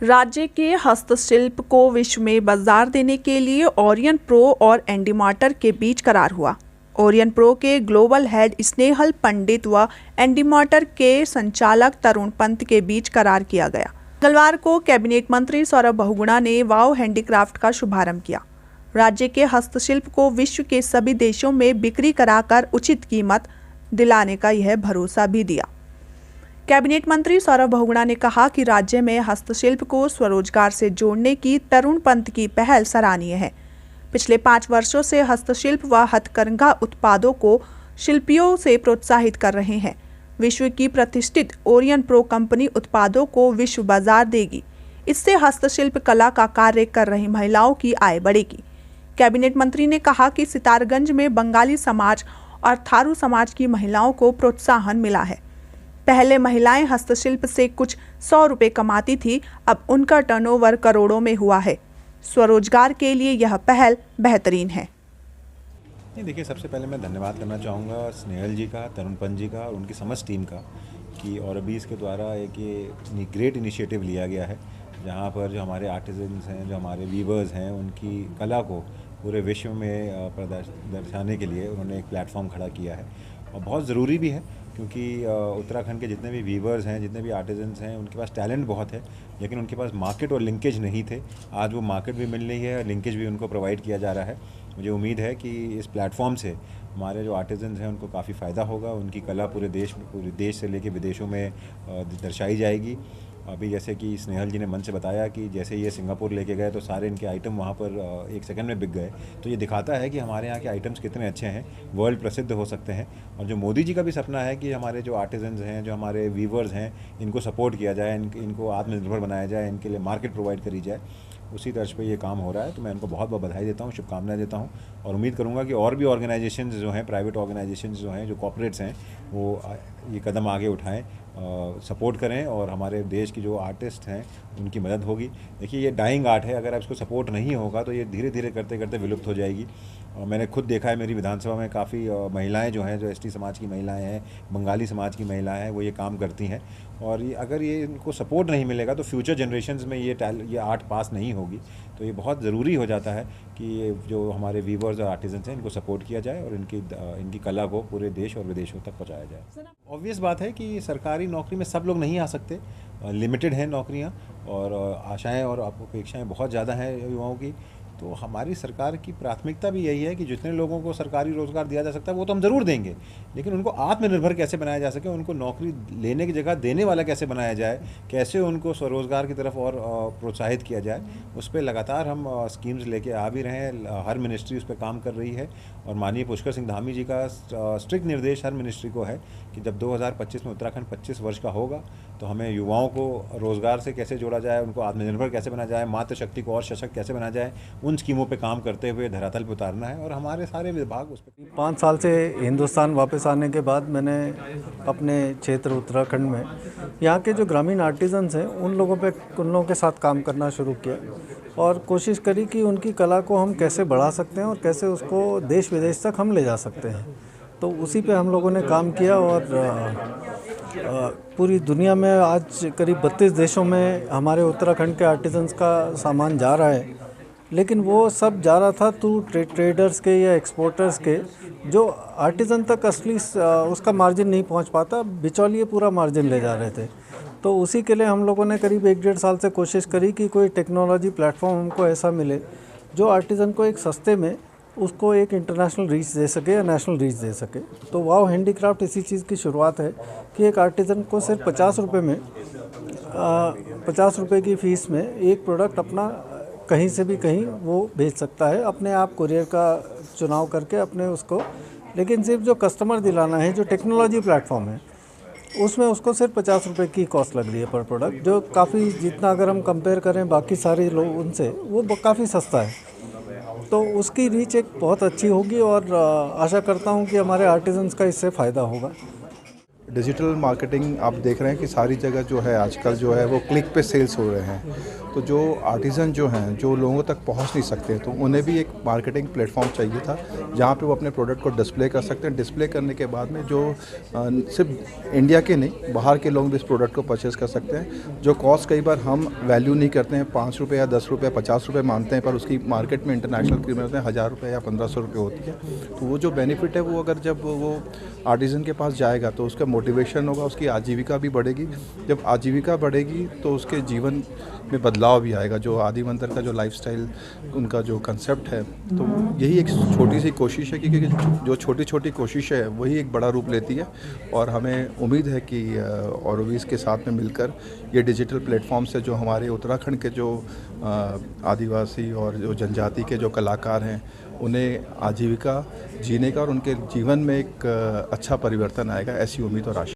राज्य के हस्तशिल्प को विश्व में बाजार देने के लिए ओरियन प्रो और एंडी मार्टर के बीच करार हुआ। ओरियन प्रो के ग्लोबल हेड स्नेहल पंडित व एंडी मार्टर के संचालक तरुण पंत के बीच करार किया गया। मंगलवार को कैबिनेट मंत्री सौरभ बहुगुणा ने वाव हैंडीक्राफ्ट का शुभारंभ किया। राज्य के हस्तशिल्प को विश्व के सभी देशों में बिक्री कराकर उचित कीमत दिलाने का यह भरोसा भी दिया। कैबिनेट मंत्री सौरभ बहुगुणा ने कहा कि राज्य में हस्तशिल्प को स्वरोजगार से जोड़ने की तरुण पंत की पहल सराहनीय है। पिछले 5 वर्षों से हस्तशिल्प व हथकरघा उत्पादों को शिल्पियों से प्रोत्साहित कर रहे हैं। विश्व की प्रतिष्ठित ओरियन प्रो कंपनी उत्पादों को विश्व बाजार देगी। इससे हस्तशिल्प कला का कार्य कर रही महिलाओं की आय बढ़ेगी। कैबिनेट मंत्री ने कहा कि सितारगंज में बंगाली समाज और थारू समाज की महिलाओं को प्रोत्साहन मिला है। पहले महिलाएं हस्तशिल्प से कुछ 100 रुपये कमाती थी, अब उनका टर्नओवर करोड़ों में हुआ है। स्वरोजगार के लिए यह पहल बेहतरीन है। नहीं, देखिए, सबसे पहले मैं धन्यवाद करना चाहूँगा स्नेहल जी का, तरुण पंत जी का और उनकी समस्त टीम का कि ऑरबीज के द्वारा एक ये ग्रेट इनिशिएटिव लिया गया है, जहाँ पर जो हमारे आर्टिजन्स हैं, जो हमारे वीवर्स हैं, उनकी कला को पूरे विश्व में दर्शाने के लिए उन्होंने एक प्लेटफॉर्म खड़ा किया है। और बहुत ज़रूरी भी है, क्योंकि उत्तराखंड के जितने भी वीवर्स हैं, जितने भी आर्टिजन्स हैं, उनके पास टैलेंट बहुत है, लेकिन उनके पास मार्केट और लिंकेज नहीं थे। आज वो मार्केट भी मिल रही है और लिंकेज भी उनको प्रोवाइड किया जा रहा है। मुझे उम्मीद है कि इस प्लेटफॉर्म से हमारे जो आर्टिजन्स हैं उनको काफ़ी फ़ायदा होगा। उनकी कला पूरे देश से लेकर विदेशों में दर्शाई जाएगी। अभी जैसे कि स्नेहल जी ने मन से बताया कि जैसे ये सिंगापुर लेके गए तो सारे इनके आइटम वहाँ पर 1 सेकंड में बिक गए, तो ये दिखाता है कि हमारे यहाँ के आइटम्स कितने अच्छे हैं, वर्ल्ड प्रसिद्ध हो सकते हैं। और जो मोदी जी का भी सपना है कि हमारे जो आर्टिजन्स हैं, जो हमारे वीवर्स हैं, इनको सपोर्ट किया जाए, इनको आत्मनिर्भर बनाया जाए, इनके लिए मार्केट प्रोवाइड करी जाए, उसी तर्ज पे ये काम हो रहा है। तो मैं उनको बहुत बहुत बधाई देता हूँ, शुभकामनाएं देता हूँ और उम्मीद करूँगा कि और भी ऑर्गेनाइजेशंस जो हैं, प्राइवेट ऑर्गेनाइजेशंस जो हैं, जो कॉर्पोरेट्स हैं, वो ये कदम आगे उठाएं, सपोर्ट करें और हमारे देश की जो आर्टिस्ट हैं उनकी मदद होगी। देखिए, ये डाइंग आर्ट है, अगर आप इसको सपोर्ट नहीं होगा तो ये धीरे धीरे करते करते विलुप्त हो जाएगी। और मैंने खुद देखा है, मेरी विधानसभा में काफ़ी महिलाएं जो हैं, जो एसटी समाज की महिलाएं हैं, बंगाली समाज की महिलाएं हैं, वो ये काम करती हैं। और ये अगर ये इनको सपोर्ट नहीं मिलेगा तो फ्यूचर जनरेशन्स में ये आर्ट पास नहीं होगी। तो ये बहुत ज़रूरी हो जाता है कि ये जो हमारे वीवर्स और आर्टिजन्स हैं, इनको सपोर्ट किया जाए और इनकी कला को पूरे देश और विदेशों तक पहुँचाया जाए। ऑब्वियस बात है कि सरकारी नौकरी में सब लोग नहीं आ सकते, लिमिटेड हैं नौकरियाँ और आशाएँ और अपेक्षाएँ बहुत ज़्यादा हैं युवाओं की। तो हमारी सरकार की प्राथमिकता भी यही है कि जितने लोगों को सरकारी रोज़गार दिया जा सकता है वो तो हम ज़रूर देंगे, लेकिन उनको आत्मनिर्भर कैसे बनाया जा सके, उनको नौकरी लेने की जगह देने वाला कैसे बनाया जाए, कैसे उनको स्वरोजगार की तरफ और प्रोत्साहित किया जाए, उस पर लगातार हम स्कीम्स लेके आ भी रहे हैं। हर मिनिस्ट्री उस पर काम कर रही है और माननीय पुष्कर सिंह धामी जी का स्ट्रिक्ट निर्देश हर मिनिस्ट्री को है कि जब 2025 में उत्तराखंड 25 वर्ष का होगा तो हमें युवाओं को रोज़गार से कैसे जोड़ा जाए, उनको आत्मनिर्भर कैसे बनाया जाए, मातृशक्ति को और सशक्त कैसे बनाया जाए, उन स्कीमों पे काम करते हुए धरातल पे उतारना है और हमारे सारे विभाग उस पर। 5 साल से हिंदुस्तान वापस आने के बाद मैंने अपने क्षेत्र उत्तराखंड में यहाँ के जो ग्रामीण आर्टिजन्स हैं उन लोगों के साथ काम करना शुरू किया और कोशिश करी कि उनकी कला को हम कैसे बढ़ा सकते हैं और कैसे उसको देश विदेश तक हम ले जा सकते हैं। तो उसी पे हम लोगों ने काम किया और पूरी दुनिया में आज करीब 32 देशों में हमारे उत्तराखंड के आर्टिजन्स का सामान जा रहा है, लेकिन वो सब जा रहा था तो ट्रेडर्स के या एक्सपोर्टर्स के, जो आर्टिजन तक असली उसका मार्जिन नहीं पहुंच पाता, बिचौलिए पूरा मार्जिन ले जा रहे थे। तो उसी के लिए हम लोगों ने करीब 1-1.5 साल से कोशिश करी कि कोई टेक्नोलॉजी प्लेटफॉर्म हमको ऐसा मिले जो आर्टिजन को एक सस्ते में उसको एक इंटरनेशनल रीच दे सके या नेशनल रीच दे सके। तो वाव हैंडीक्राफ्ट इसी चीज़ की शुरुआत है कि एक आर्टिजन को सिर्फ 50 रुपये में 50 रुपये की फ़ीस में एक प्रोडक्ट अपना कहीं से भी कहीं वो भेज सकता है, अपने आप कुरियर का चुनाव करके अपने उसको। लेकिन सिर्फ जो कस्टमर दिलाना है, जो टेक्नोलॉजी प्लेटफॉर्म है, उसमें उसको सिर्फ 50 रुपये की कॉस्ट लग रही है पर प्रोडक्ट, जो काफ़ी, जितना अगर हम कंपेयर करें बाकी सारे लोग उनसे, वो काफ़ी सस्ता है। तो उसकी रीच एक बहुत अच्छी होगी और आशा करता हूँ कि हमारे आर्टिजन्स का इससे फ़ायदा होगा। डिजिटल मार्केटिंग आप देख रहे हैं कि सारी जगह जो है आजकल जो है वो क्लिक पे सेल्स हो रहे हैं। तो जो आर्टिज़न जो हैं, जो लोगों तक पहुंच नहीं सकते, तो उन्हें भी एक मार्केटिंग प्लेटफॉर्म चाहिए था जहां पे वो अपने प्रोडक्ट को डिस्प्ले कर सकते हैं। डिस्प्ले करने के बाद में जो सिर्फ इंडिया के नहीं, बाहर के लोग भी इस प्रोडक्ट को परचेज़ कर सकते हैं। जो कॉस्ट कई बार हम वैल्यू नहीं करते हैं, 5 रुपये या 10 रुपये 50 रुपये मानते हैं, पर उसकी मार्केट में इंटरनेशनल कीमत 1000 रुपये या 1500 रुपये होती है। तो वो जो बेनिफिट है वो अगर जब वो आर्टिज़न के पास जाएगा तो उसका मोटिवेशन होगा, उसकी आजीविका भी बढ़ेगी। जब आजीविका बढ़ेगी तो उसके जीवन में बदलाव भी आएगा। जो आदि मंतर का जो लाइफस्टाइल उनका जो कंसेप्ट है, तो यही एक छोटी सी कोशिश है, क्योंकि जो छोटी छोटी कोशिश है वही एक बड़ा रूप लेती है। और हमें उम्मीद है कि ऑरोबीज के साथ में मिलकर ये डिजिटल प्लेटफॉर्म से जो हमारे उत्तराखंड के जो आदिवासी और जो जनजाति के जो कलाकार हैं, उन्हें आजीविका जीने का और उनके जीवन में एक अच्छा परिवर्तन आएगा, ऐसी उम्मीद और आशा।